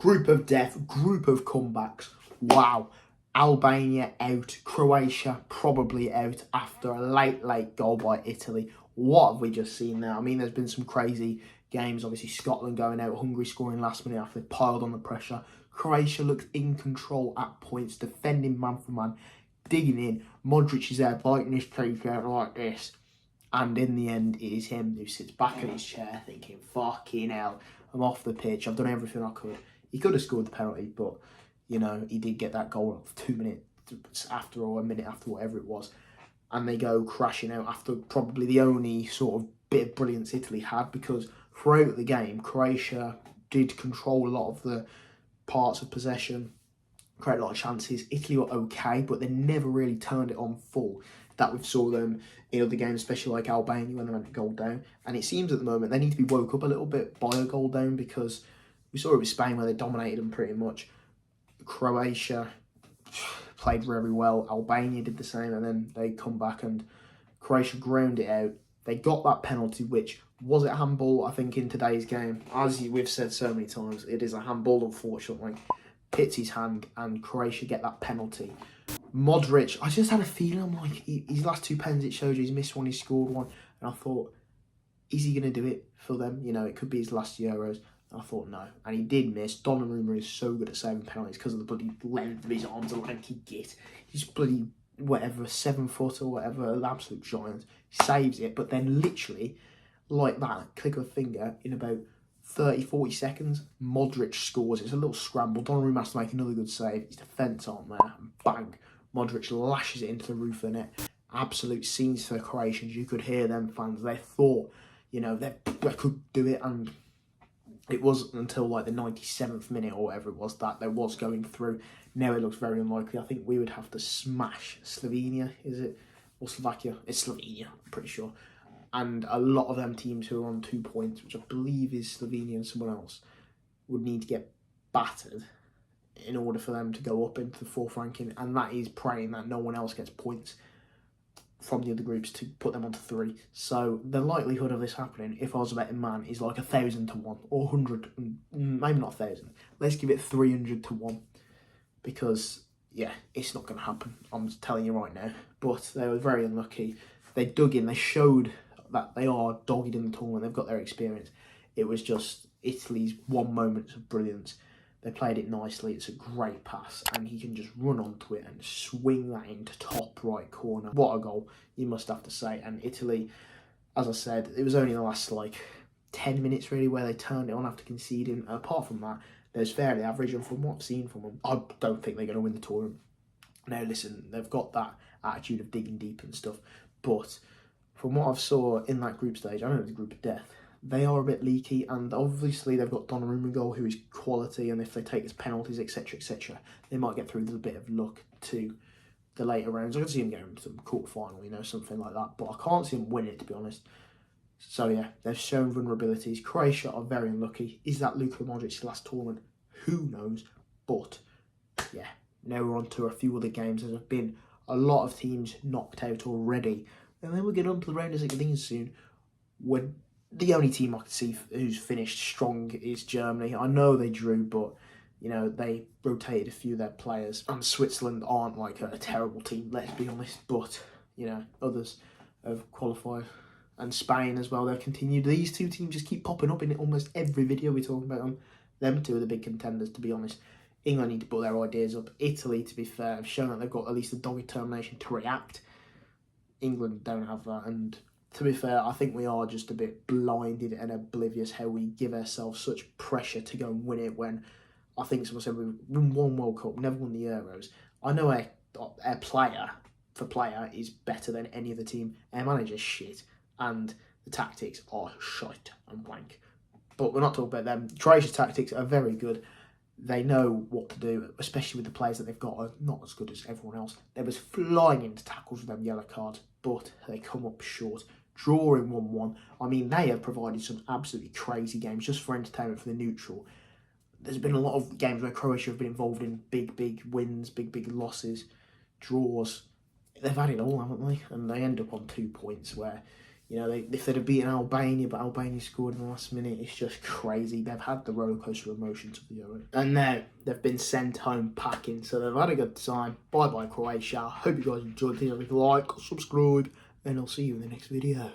Group of death, group of comebacks. Wow. Albania out. Croatia probably out after a late goal by Italy. What have we just seen there? I mean, there's been some crazy games. Obviously, Scotland going out, Hungary scoring last minute after they piled on the pressure. Croatia looked in control at points, defending man for man, digging in. Modric is there, biting his teeth out like this. And in the end, it is him who sits back in his chair thinking, fucking hell, I'm off the pitch. I've done everything I could. He could have scored the penalty, but, you know, he did get that goal 2 minutes after or a minute after, whatever it was. And they go crashing out after probably the only sort of bit of brilliance Italy had, because throughout the game, Croatia did control a lot of the parts of possession, create a lot of chances. Italy were okay, but they never really turned it on full. That we saw them in other games, especially like Albania when they went a goal down. And it seems at the moment they need to be woke up a little bit by a goal down, because we saw it with Spain where they dominated them pretty much. Croatia played very well. Albania did the same, and then they come back and Croatia ground it out. They got that penalty, which was it handball, I think, in today's game. As we've said so many times, it is a handball, unfortunately. Hits his hand and Croatia get that penalty. Modric, I just had a feeling like his last two pens, it showed you he's missed one, he scored one. And I thought, is he going to do it for them? You know, it could be his last Euros. And I thought, no. And he did miss. Donnarumma is so good at saving penalties because of the bloody length of his arms, the lanky git. He's bloody, whatever, 7 foot or whatever, an absolute giant. He saves it, but then literally, like that, click of a finger, in about 30, 40 seconds, Modric scores. It's a little scramble. Donnarumma has to make another good save. His defence aren't there. And bang, Modric lashes it into the roof of the net. Absolute scenes for the Croatians. You could hear them fans. They thought, you know, they could do it, and it wasn't until like the 97th minute or whatever it was that they was going through. Now it looks very unlikely. I think we would have to smash Slovenia, is it? Or Slovakia? It's Slovenia, I'm pretty sure. And a lot of them teams who are on 2 points, which I believe is Slovenia and someone else, would need to get battered in order for them to go up into the fourth ranking. And that is praying that no one else gets points from the other groups to put them onto 3. So the likelihood of this happening, if I was a betting man, is like 1,000 to 1 or 100, maybe not 1,000. Let's give it 300 to 1, because yeah, it's not going to happen. I'm just telling you right now. But they were very unlucky. They dug in. They showed that they are dogged in the tournament. They've got their experience. It was just Italy's one moment of brilliance. They played it nicely. It's a great pass, and he can just run onto it and swing that into top right corner. What a goal, you must have to say. And Italy, as I said, it was only the last like 10 minutes really where they turned it on after conceding. Apart from that, they're fairly average, and from what I've seen from them, I don't think they're going to win the tournament. Now listen, they've got that attitude of digging deep and stuff, but from what I've saw in that group stage, I know it's a group of death, they are a bit leaky, and obviously they've got Donnarumma goal, who is quality, and if they take his penalties, etc., they might get through with a bit of luck to the later rounds. I can see them going to the quarter-final, you know, something like that, but I can't see them winning, to be honest. So yeah, they've shown vulnerabilities. Croatia are very unlucky. Is that Luka Modric's last tournament? Who knows? But yeah, now we're on to a few other games. There have been a lot of teams knocked out already, and then we'll get on to the round of 16 soon, when the only team I can see who's finished strong is Germany. I know they drew, but, you know, they rotated a few of their players. And Switzerland aren't like a terrible team, let's be honest. But, you know, others have qualified. And Spain as well, they've continued. These two teams just keep popping up in almost every video we talk about them. Them two are the big contenders, to be honest. England need to put their ideas up. Italy, to be fair, have shown that they've got at least the dogged determination to react. England don't have that, and to be fair, I think we are just a bit blinded and oblivious how we give ourselves such pressure to go and win it, when I think someone said we won one World Cup, never won the Euros. I know our player is better than any other team. Our manager's shit, and the tactics are shite and wank. But we're not talking about them. Croatia's tactics are very good. They know what to do, especially with the players that they've got are not as good as everyone else. They was flying into tackles with them yellow cards, but they come up short. Drawing 1-1. I mean, they have provided some absolutely crazy games just for entertainment for the neutral. There's been a lot of games where Croatia have been involved in big wins, big losses, draws. They've had it all, haven't they? And they end up on 2 points where, You know, if they'd have beaten Albania, but Albania scored in the last minute, it's just crazy. They've had the rollercoaster of emotions of the Euro. And now they've been sent home packing, so they've had a good time. Bye-bye, Croatia. Hope you guys enjoyed. Please leave a like, subscribe, and I'll see you in the next video.